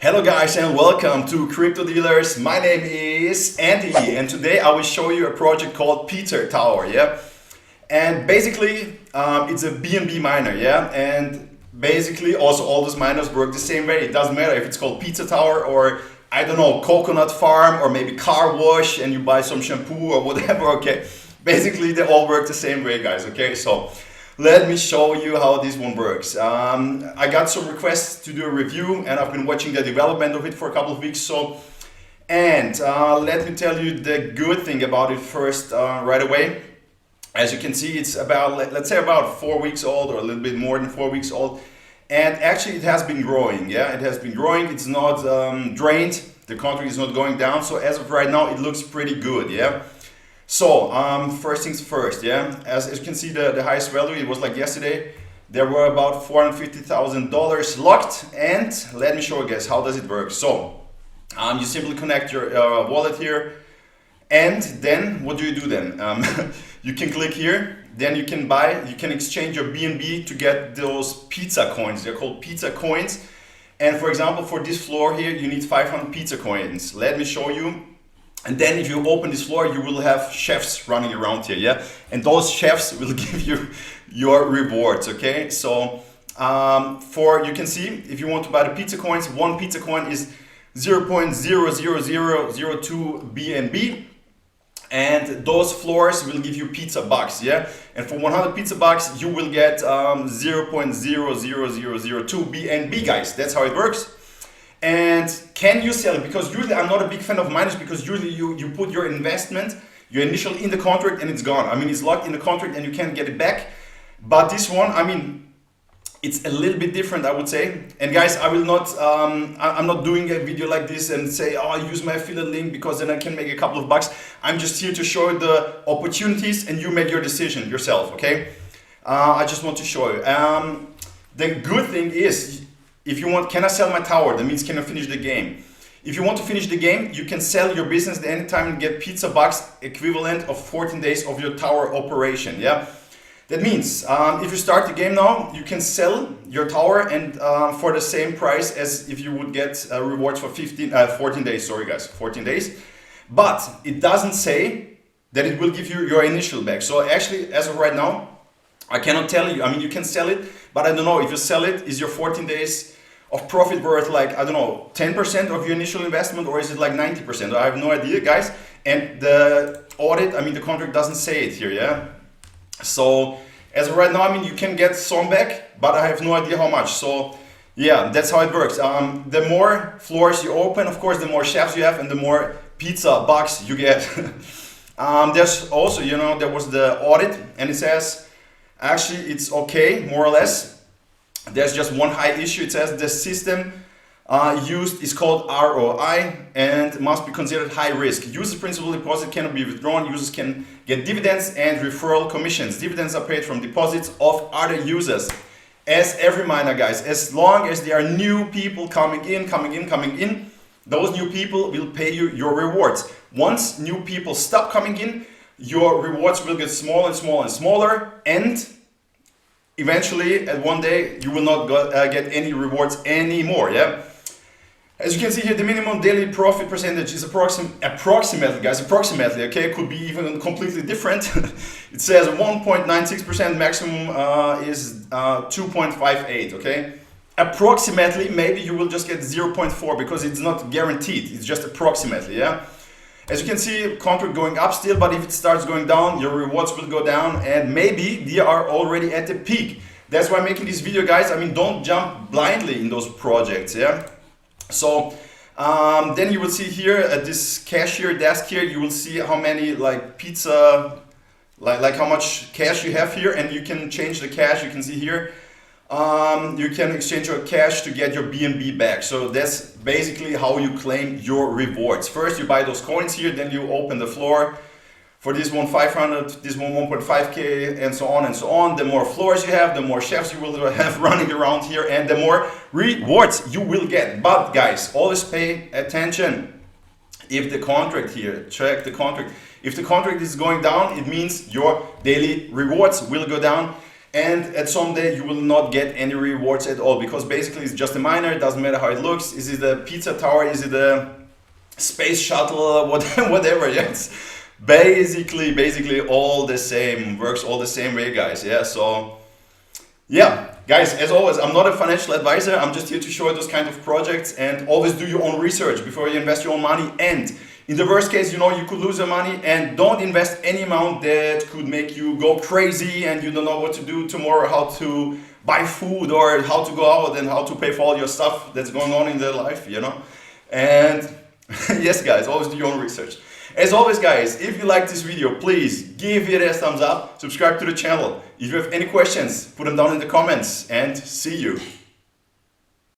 Hello guys and welcome to Crypto Dealers. My name is Andy and today I will show you a project called pizzatower, yeah? And basically it's a BNB miner, yeah? And basically also all those miners work the same way. It doesn't matter if it's called pizzatower or I don't know, coconut farm or maybe car wash and you buy some shampoo or whatever, okay? Basically they all work the same way, guys, okay? So let me show you how this one works. I got some requests to do a review and I've been watching the development of it for a couple of weeks. And let me tell you the good thing about it first right away. As you can see, it's about, let's say about 4 weeks old or a little bit more than 4 weeks old. And actually it has been growing, yeah? It has been growing, it's not drained, the contract is not going down. So as of right now, it looks pretty good, yeah? So first things first, yeah, as you can see the highest value, it was like yesterday, there were about $450,000 locked. And let me show you guys how does it work. So you simply connect your wallet here and then what do you do then? You can click here, then you can exchange your BNB to get those pizza coins. They're called pizza coins. And for example, for this floor here, you need 500 pizza coins. Let me show you. And then if you open this floor, you will have chefs running around here, yeah? And those chefs will give you your rewards, okay? So you can see, if you want to buy the pizza coins, one pizza coin is 0.00002 BNB. And those floors will give you pizza bucks, yeah? And for 100 pizza bucks, you will get 0.00002 BNB, guys. That's how it works. And can you sell it? Because usually I'm not a big fan of miners because usually you put your investment, your initial in the contract and it's gone. I mean, it's locked in the contract and you can't get it back. But this one, I mean, it's a little bit different, I would say. And guys, I will not, I'm not doing a video like this and say, oh, use my affiliate link because then I can make a couple of bucks. I'm just here to show you the opportunities and you make your decision yourself, okay? I just want to show you. The good thing is, if you want, can I sell my tower? That means can I finish the game? If you want to finish the game, you can sell your business at any time and get pizza bucks equivalent of 14 days of your tower operation, yeah? That means if you start the game now, you can sell your tower and for the same price as if you would get rewards for 14 days, sorry guys, 14 days. But it doesn't say that it will give you your initial back. So actually, as of right now, I cannot tell you. I mean, you can sell it, but I don't know if you sell it, is your 14 days of profit worth like, I don't know, 10% of your initial investment or is it like 90%? I have no idea, guys. And the audit, I mean, the contract doesn't say it here, yeah? So as of right now, I mean, you can get some back, but I have no idea how much. So yeah, that's how it works. The more floors you open, of course, the more chefs you have and the more pizza bucks you get. There's also, you know, there was the audit and it says, actually, it's okay, more or less. There's just one high issue. It says the system used is called ROI and must be considered high risk. User principal deposit cannot be withdrawn. Users can get dividends and referral commissions. Dividends are paid from deposits of other users. As every miner, guys, as long as there are new people coming in, those new people will pay you your rewards. Once new people stop coming in, your rewards will get smaller and smaller and smaller, and eventually at one day you will not get any rewards anymore, yeah? As you can see here, the minimum daily profit percentage is approximately, guys, approximately, okay? It could be even completely different. It says 1.96%, maximum is 2.58, okay? Approximately, maybe you will just get 0.4 because it's not guaranteed, it's just approximately, yeah? As you can see, contract going up still, but if it starts going down, your rewards will go down and maybe they are already at the peak. That's why I'm making this video, guys. I mean, don't jump blindly in those projects, yeah? So then you will see here at this cashier desk here, you will see how many like pizza, like how much cash you have here, and you can change the cash. You can see here. You can exchange your cash to get your BNB back. So that's basically how you claim your rewards. First you buy those coins here, then you open the floor. For this one 500, this one 1.5k, and so on and so on. The more floors you have, the more chefs you will have running around here and the more rewards you will get. But guys, always pay attention. If the contract here, check the contract. If the contract is going down, it means your daily rewards will go down. and at some day you will not get any rewards at all, because basically it's just a miner. It doesn't matter how it looks. Is it a pizza tower? Is it a space shuttle? Whatever. Yes, basically all the same, works all the same way, guys. Yeah, so yeah, guys, as always, I'm not a financial advisor. I'm just here to show you those kind of projects, and always do your own research before you invest your own money. And in the worst case, you know, you could lose your money, and don't invest any amount that could make you go crazy and you don't know what to do tomorrow, how to buy food or how to go out and how to pay for all your stuff that's going on in their life, you know. And yes, guys, always do your own research. As always, guys, if you like this video, please give it a thumbs up, subscribe to the channel. If you have any questions, put them down in the comments, and see you.